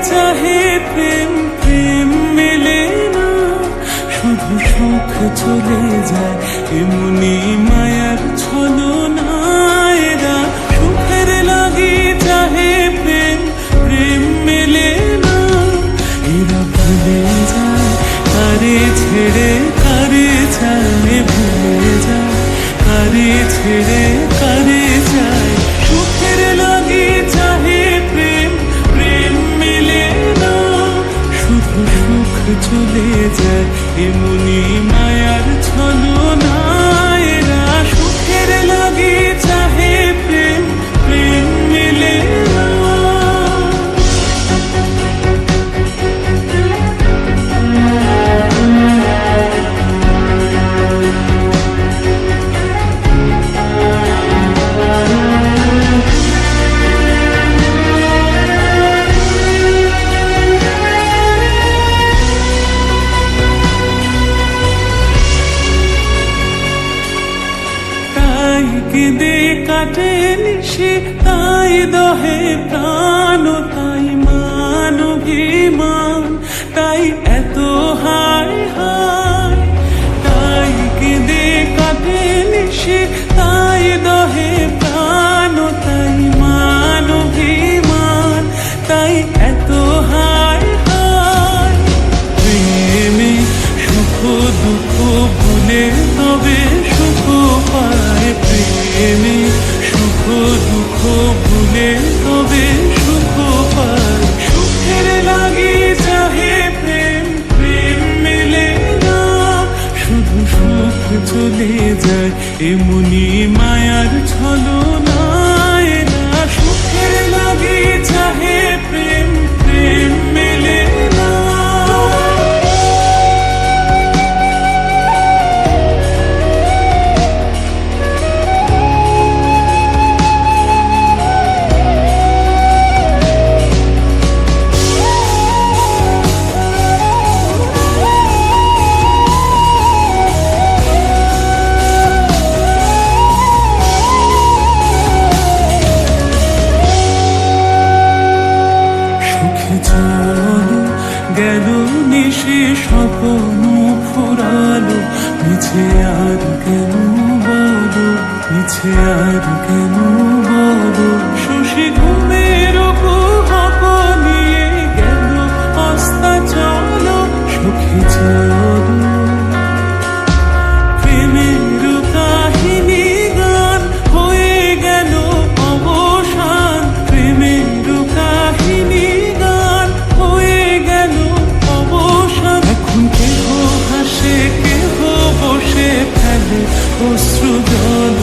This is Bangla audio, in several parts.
চাহে প্রেম, প্রেম মেলে না, শুধু সুখ চলে যায় এমনি মায়ার ছলনায়। এরা সুখের লাগি চাহে প্রেম, প্রেম মেলে না, এরা ভুলে যায় কারে ছেড়ে কারে যায়, ভুলে যায় কারে ছেড়ে কারে যায়। সুখের লাগি চাহে প্রেম, প্রেম মেলে না, শুধু সুখ চলে যায় এমনি মায়ার ছলনায়। এরা সুখের লাগি চাহে প্রেম, প্রেম মেলে না। কেঁদে কাটে নিশি, তাই দহে প্রাণ, তাই মান অভিমান, তাই এত হায় হায়। তাই কেঁদে কাটে নিশি, তাই দহে প্রাণ, তাই মান অভিমান, তাই এত হায় হায়। প্রেমে সুখ দুঃখ ভুলে তবে সুখ পায়, প্রেমে সুখ দুঃখ ভুলে তবে সুখ পায়। সুখের লাগি চাহে প্রেম, প্রেম মেলে না, শুধু সুখ চলে যায় এমনি মায়ার ছলনায়। না সুখের লাগি চাহে প্রেম, প্রেম মেলে না। গেল নিশি স্বপ্ন ফুরালো, মিছে আর কেন বলো, মিছে আর কেন বলো। শশী ঘুমের কুহক নিয়ে গেল অস্তা চলো, সখী চলো। প্রেমের কাহিনী গান হয়ে গেল অবসান, প্রেমের কাহিনী গান হয়ে গেল অবসান। এখন কেহ হাসে কেহ বসে ফেলে অশ্রু জল,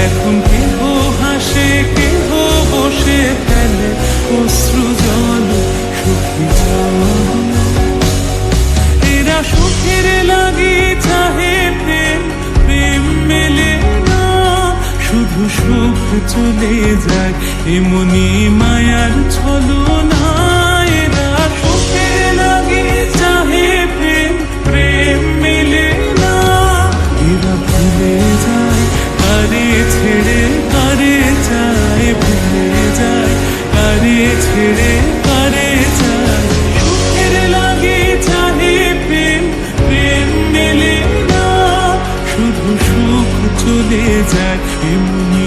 এখন কেহ হাসে কেহ বসে ফেলে অশ্রু জল। সুখী চলো, এরা সুখের লাগি চাহে প্রেম, প্রেম মেলে না, শুধু সুখ চলে যায় এমনি মায়ার ছলনায়। এরা সুখের লাগি চাহে প্রেম, প্রেম মেলে না, এরা ভুলে যায় কারে ছেড়ে কারে যায়, ভুলে যায় কারে ছেড়ে কারে যায়। সুখের লাগি চাহে প্রেম, প্রেম মেলে না, শুধু সুখ চলে যায় এমনি